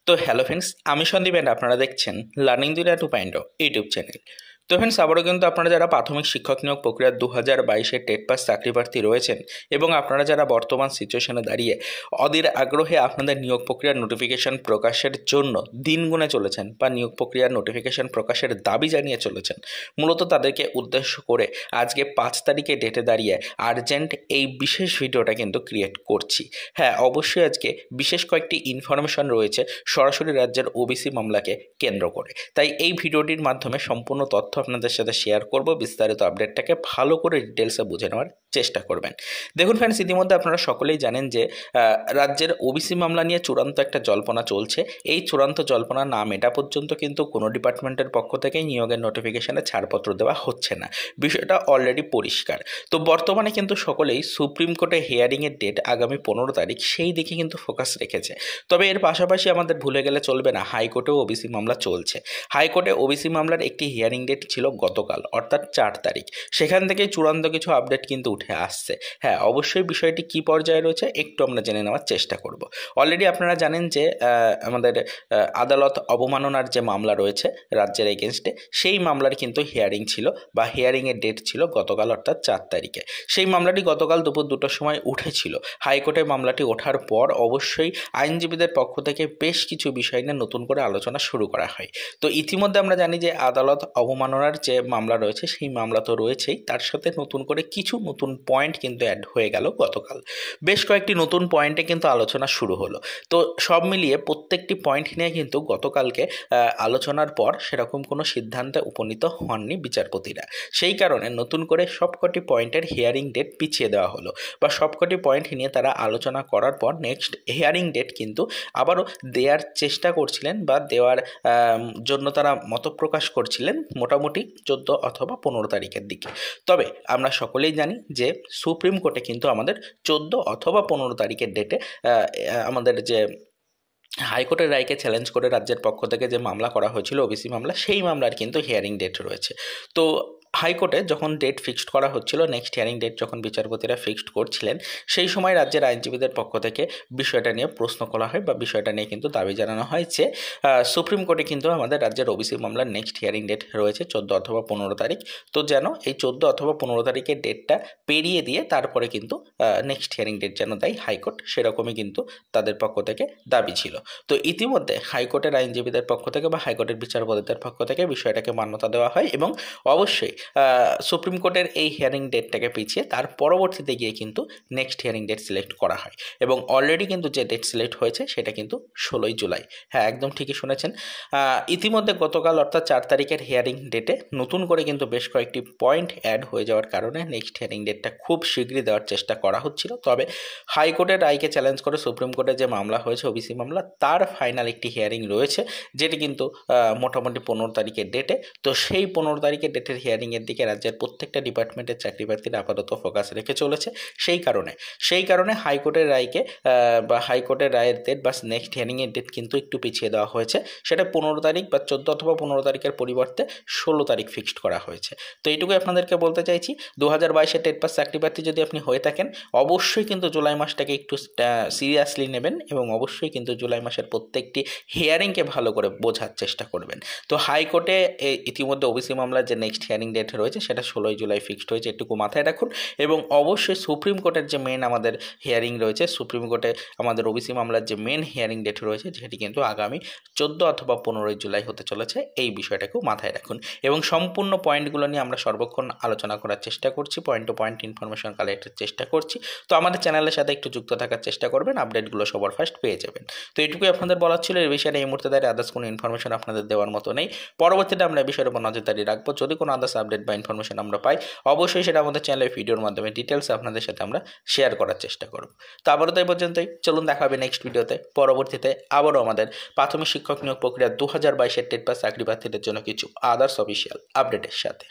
তো hello friends, আমি Sandeep and আপনারা দেখছেন লার্নিং দুনিয়া 2.0 ইউটিউব চ্যানেল। তো ফ্রেন্ডস, আবারও কিন্তু আপনারা যারা প্রাথমিক শিক্ষক নিয়োগ প্রক্রিয়া 2022-এর টেট পাস চাকরি প্রার্থী রয়েছেন এবং আপনারা যারা বর্তমান সিচুয়েশনে দাঁড়িয়ে অধীর আগ্রহে আপনাদের নিয়োগ প্রক্রিয়ার নোটিফিকেশন প্রকাশের জন্য দিন গুনে চলেছেন বা নিয়োগ প্রক্রিয়ার নোটিফিকেশন প্রকাশের দাবি জানিয়ে চলেছেন, মূলত তাদেরকে উদ্দেশ্য করে আজকে 5 তারিখে ডেটে দাঁড়িয়ে আর্জেন্ট এই বিশেষ ভিডিওটা কিন্তু ক্রিয়েট করছি। হ্যাঁ, অবশ্যই আজকে বিশেষ কয়েকটি ইনফরমেশন রয়েছে সরাসরি রাজ্যের ওবিসি মামলাকে কেন্দ্র করে, তাই এই ভিডিওটির মাধ্যমে সম্পূর্ণ তথ্য আপনাদের সাথে শেয়ার করব। বিস্তারিত আপডেটটাকে ভালো করে ডিটেলসে বুঝে নেওয়ার চেষ্টা করবেন। দেখুন ফ্রেন্ডস, ইতিমধ্যে আপনারা সকলেই জানেন যে রাজ্যের ওবিসি মামলা নিয়ে চূড়ান্ত একটা জল্পনা চলছে। এই চূড়ান্ত জল্পনা না মেটা পর্যন্ত কিন্তু কোনো ডিপার্টমেন্টের পক্ষ থেকেই নিয়োগের নোটিফিকেশনে ছাড়পত্র দেওয়া হচ্ছে না, বিষয়টা অলরেডি পরিষ্কার। তো বর্তমানে কিন্তু সকলেই সুপ্রিম কোর্টে হিয়ারিংয়ের ডেট আগামী 15 তারিখ, সেই দিকে কিন্তু ফোকাস রেখেছে। তবে এর পাশাপাশি আমাদের ভুলে গেলে চলবে না, হাইকোর্টেও ওবিসি মামলা চলছে। হাইকোর্টে ওবিসি মামলার একটি হিয়ারিং ডেট ছিল গতকাল, অর্থাৎ 4 তারিখ। সেখান থেকেই চূড়ান্ত কিছু আপডেট কিন্তু উঠে আসছে। হ্যাঁ, অবশ্যই বিষয়টি কী পর্যায়ে রয়েছে একটু আমরা জেনে নেওয়ার চেষ্টা করব। অলরেডি আপনারা জানেন যে আমাদের আদালত অবমাননার যে মামলা রয়েছে রাজ্যের এগেনস্টে, সেই মামলার কিন্তু হিয়ারিং ছিল বা হিয়ারিংয়ের ডেট ছিল গতকাল, অর্থাৎ 4 তারিখে। সেই মামলাটি গতকাল দুপুর 2টার সময় উঠেছিল। হাইকোর্টে মামলাটি ওঠার পর অবশ্যই আইনজীবীদের পক্ষ থেকে বেশ কিছু বিষয় নিয়ে নতুন করে আলোচনা শুরু করা হয়। তো ইতিমধ্যে আমরা জানি যে আদালত অবমাননার যে মামলা রয়েছে সেই মামলা তো রয়েছেই, তার সাথে নতুন করে কিছু নতুন পয়েন্ট কিন্তু অ্যাড হয়ে গেল গতকাল। বেশ কয়েকটি নতুন পয়েন্টে কিন্তু আলোচনা শুরু হলো। তো সব মিলিয়ে প্রত্যেকটি পয়েন্ট নিয়ে কিন্তু গতকালকে আলোচনার পর সেরকম কোনো সিদ্ধান্তে উপনীত হননি বিচারপতিরা। সেই কারণে নতুন করে সবকটি পয়েন্টের হিয়ারিং ডেট পিছিয়ে দেওয়া হলো, বা সবকটি পয়েন্ট নিয়ে তারা আলোচনা করার পর নেক্সট হিয়ারিং ডেট কিন্তু আবারও দেওয়ার চেষ্টা করছিলেন বা দেওয়ার জন্য তারা মতপ্রকাশ করছিলেন মোটামুটি 14 অথবা 15 তারিখের দিকে। তবে আমরা সকলেই জানি যে সুপ্রিম কোর্টে কিন্তু আমাদের 14 অথবা 15 তারিখের ডেটে আমাদের যে হাইকোর্টের রায়কে চ্যালেঞ্জ করে রাজ্যের পক্ষ থেকে যে মামলা করা হয়েছিল ওবিসি মামলা, সেই মামলার কিন্তু হিয়ারিং ডেট রয়েছে। তো হাইকোর্টে যখন ডেট ফিক্সড করা হচ্ছিল, নেক্সট হিয়ারিং ডেট যখন বিচারপতিরা ফিক্সড করছিলেন, সেই সময় রাজ্যের আইনজীবীদের পক্ষ থেকে বিষয়টা নিয়ে প্রশ্ন করা হয় বা বিষয়টা নিয়ে কিন্তু দাবি জানানো হয় যে সুপ্রিম কোর্টে কিন্তু আমাদের রাজ্যের ওবিসি মামলার নেক্সট হিয়ারিং ডেট রয়েছে 14 অথবা 15 তারিখ। তো যেন এই 14 অথবা 15 তারিখের ডেটটা পেরিয়ে দিয়ে তারপরে কিন্তু নেক্সট হিয়ারিং ডেট যেন দেয় হাইকোর্ট, সেরকমই কিন্তু তাদের পক্ষ থেকে দাবি ছিল। তো ইতিমধ্যে হাইকোর্টের আইনজীবীদের পক্ষ থেকে বা হাইকোর্টের বিচারপতিদের পক্ষ থেকে বিষয়টাকে মান্যতা দেওয়া হয় এবং অবশ্যই সুপ্রিম কোর্টের এই হিয়ারিং ডেটটাকে পিছিয়ে তার পরবর্তীতে গিয়ে কিন্তু নেক্সট হিয়ারিং ডেট সিলেক্ট করা হয় এবং অলরেডি কিন্তু যে ডেট সিলেক্ট হয়েছে সেটা কিন্তু 16ই জুলাই। হ্যাঁ, একদম ঠিকই শুনেছেন। ইতিমধ্যে গতকাল অর্থাৎ 4 তারিখের হিয়ারিং ডেটে নতুন করে কিন্তু বেশ কয়েকটি পয়েন্ট অ্যাড হয়ে যাওয়ার কারণে নেক্সট হিয়ারিং ডেটটা খুব শীঘ্রই দেওয়ার চেষ্টা করা হচ্ছিল। তবে হাইকোর্টের রায়কে চ্যালেঞ্জ করে সুপ্রিম কোর্টে যে মামলা হয়েছে ওবিসি মামলা, তার ফাইনাল একটি হিয়ারিং রয়েছে যেটি কিন্তু মোটামুটি 15 তারিখের ডেটে। তো সেই 15 তারিখের ডেটের হিয়ারিংয়ের দিকে রাজ্যের প্রত্যেকটা ডিপার্টমেন্টের চাকরি প্রার্থীরা আপাতত ফোকাস রেখে চলেছে। সেই কারণে হাইকোর্টের রায়কে বা হাইকোর্টের রায়ের ডেট বা নেক্সট হিয়ারিংয়ের ডেট কিন্তু একটু পিছিয়ে দেওয়া হয়েছে। সেটা 15 তারিখ বা 14 অথবা 15 তারিখের পরিবর্তে 16 তারিখ ফিক্সড করা হয়েছে। তো এইটুকুই আপনাদেরকে বলতে চাইছি। 2022-এর টেট পাস চাকরি প্রার্থী যদি আপনি হয়ে থাকেন, অবশ্যই কিন্তু জুলাই মাসটাকে একটু সিরিয়াসলি নেবেন এবং অবশ্যই কিন্তু জুলাই মাসের প্রত্যেকটি হিয়ারিংকে ভালো করে বোঝার চেষ্টা করবেন। তো হাইকোর্টে ইতিমধ্যে ওবিসি মামলার যে নেক্সট হিয়ারিং ডেট রয়েছে সেটা 16ই জুলাই ফিক্সড হয়েছে, এটুকু মাথায় রাখুন। এবং অবশ্যই সুপ্রিম কোর্টের যে মেন আমাদের হিয়ারিং রয়েছে, সুপ্রিম কোর্টে আমাদের ওবিসি মামলার যে মেন হিয়ারিং ডেট রয়েছে সেটি কিন্তু আগামী 14 অথবা 15ই জুলাই হতে চলেছে, এই বিষয়টাকেও মাথায় রাখুন। এবং সম্পূর্ণ পয়েন্টগুলো নিয়ে আমরা সর্বক্ষণ আলোচনা করার চেষ্টা করছি, পয়েন্ট টু পয়েন্ট ইনফরমেশন কালেক্টের চেষ্টা করছি। তো আমাদের চ্যানেলের সাথে একটু যুক্ত থাকার চেষ্টা করবেন, আপডেটগুলো সবার ফার্স্ট পেয়ে যাবেন। তো এটুকুই আপনাদের বলার ছিল। এই বিষয়ে এই মুহূর্তে দাঁড়িয়ে আদার্স কোনো ইনফরমেশন আপনাদের দেওয়ার মতো নেই। পরবর্তীতে আমরা এই বিষয়ের উপর নজরদারি রাখবো। যদি কোনো আদার্স আপডেট বা ইনফরমেশন আমরা পাই, অবশ্যই সেটা আমাদের চ্যানেলের ভিডিওর মাধ্যমে ডিটেলস আপনাদের সাথে আমরা শেয়ার করার চেষ্টা করব। তো আবারও তাই পর্যন্তই, চলুন দেখা হবে নেক্সট ভিডিওতে। পরবর্তীতে আবারও আমাদের প্রাথমিক শিক্ষক নিয়োগ প্রক্রিয়া 2022-এর টেট পাস চাকরি প্রার্থীদের জন্য কিছু আদার্স অফিসিয়াল আপডেটের সাথে।